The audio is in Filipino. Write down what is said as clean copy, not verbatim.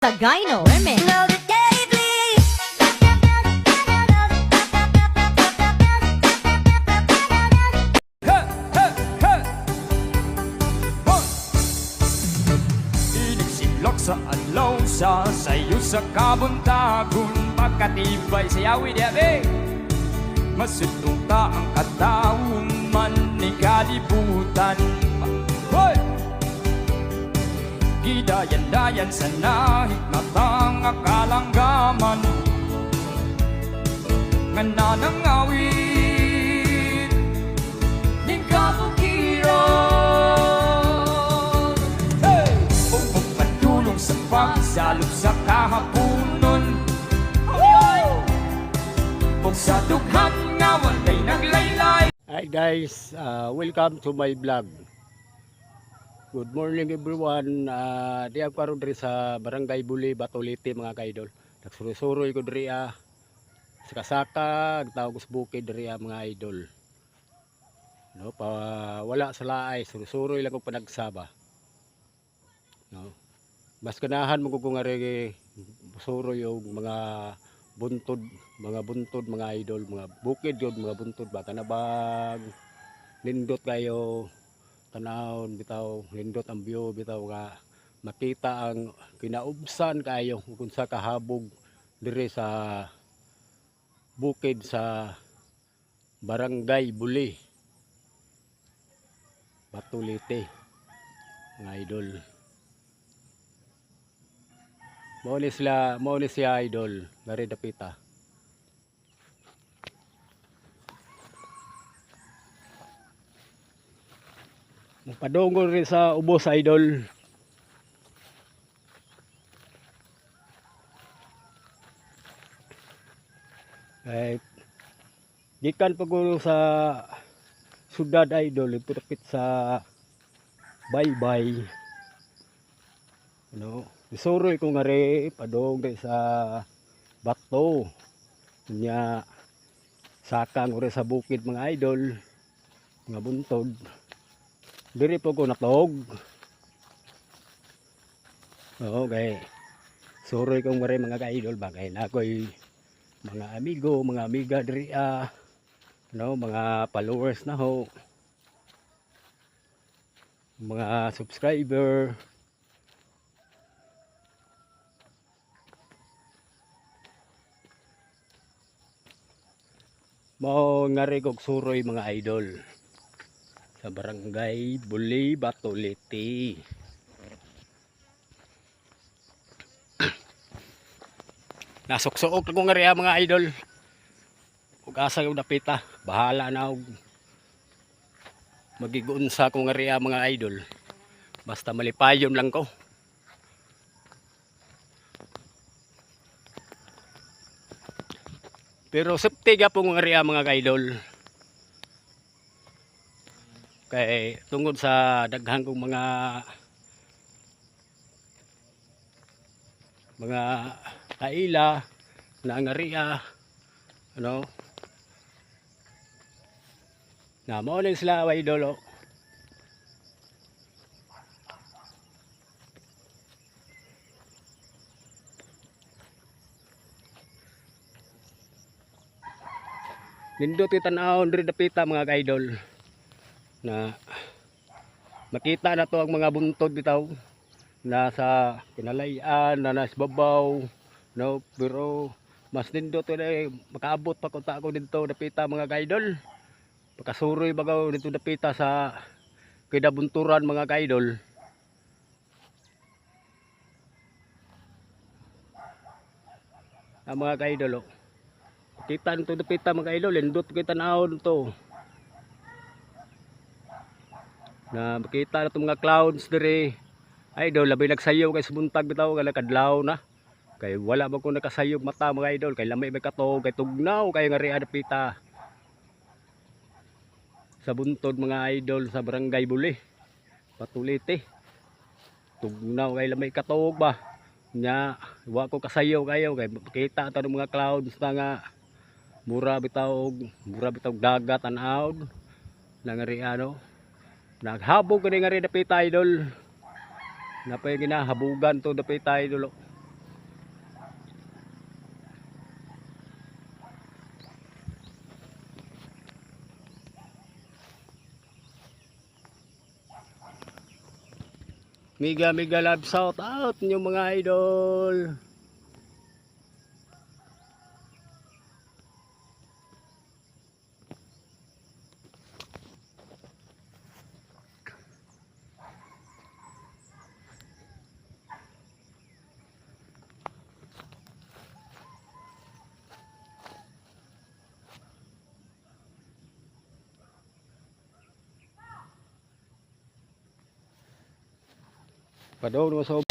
Tagaino Remix. Inisidlok sa adlaw sa sayo sa kabuntagon, pagkatibay sayawi diabe. Masudong ta ang katawong man ni kalibutan. Hoy! Gidayan-dayan sa nahig na tang akalanggaman, nga nanangawit ning kabukiran. Hey! Bukong patulong sa pagsalub sa kahapunon, ug sa dughan nga walay naglaylay. Hi guys, welcome to my vlog. Good morning everyone. Di ako karon diri sa Barangay Buli, Batuliti mga kaidol. Nagsuroy ko diri sa kasaka, tawag sa bukid diri mga idol. No, pa wala sa laay, suroy lang ko panagsaba. No. Mas ganahan mo ko nga ri suroy yung mga buntod, mga idol, mga bukid yun, mga buntod ba kanabag nindot kayo tanawon bitaw, nindot ang view bitaw nga makita ang kinaubsan kayo kung sa kahabog dire sa bukid sa Barangay Buli, Batuliti mga idol. Mao ni siya idol, gari dapita. Magpadungol rin sa ubos idol. Right. Gikan pa ko sa sudad idol, ito dapit sa Baybay. Ano? Isuroy ko nga rin padong sa bato niya sakang uri sa bukid mga idol, mga buntod diri po ko natog. Okay, suroy ko nga rin mga ka-idol bagay na ako'y mga amigo, mga amiga diri no, mga followers na ho, mga subscriber. Mao nga rin kog suroy mga idol sa Barangay Buli, Batuliti. Nasuksuok ko nga rin mga idol. Ug asa yung napita, bahala na og magigunsa ko nga rin mga idol. Basta malipayon lang ko. Pero safety ga po nga rin mga kaidol. Kay tungod sa daghang kong mga kaila na nga rin ano na mao lang sila idol. Nindot itanahon diri dapita mga kaidol na makita na to ang mga buntod bitaw na sa kinalayan na nasa babaw, no, pero mas nindot makaabot pa kunta ako dito dapita mga kaidol. Pakasuroy bagaw dito dapita sa kidabunturan mga kaidol. Mga kaidol kita nito dapita mga idol, lindot kita naon to na makita na itong mga clouds dire idol. Labay nagsayaw kay subuntag bitaw kay kadlaw na kay wala ba ko nakasayog mata mga idol, kay lamay may katog kay tugnaw kay nga ri dapita sa buntod mga idol sa Barangay Buli, Batuliti. Tugnaw kay lamay katog ba nya wa ko kasayaw kayo kay makita ta ng mga clouds na nga mura bitaw dagat tanaw nangari naghabog kani nga rin dapita idol napay ginahabugan to dapita idol. Mega love shout out nyo mga idol. Padong mo sa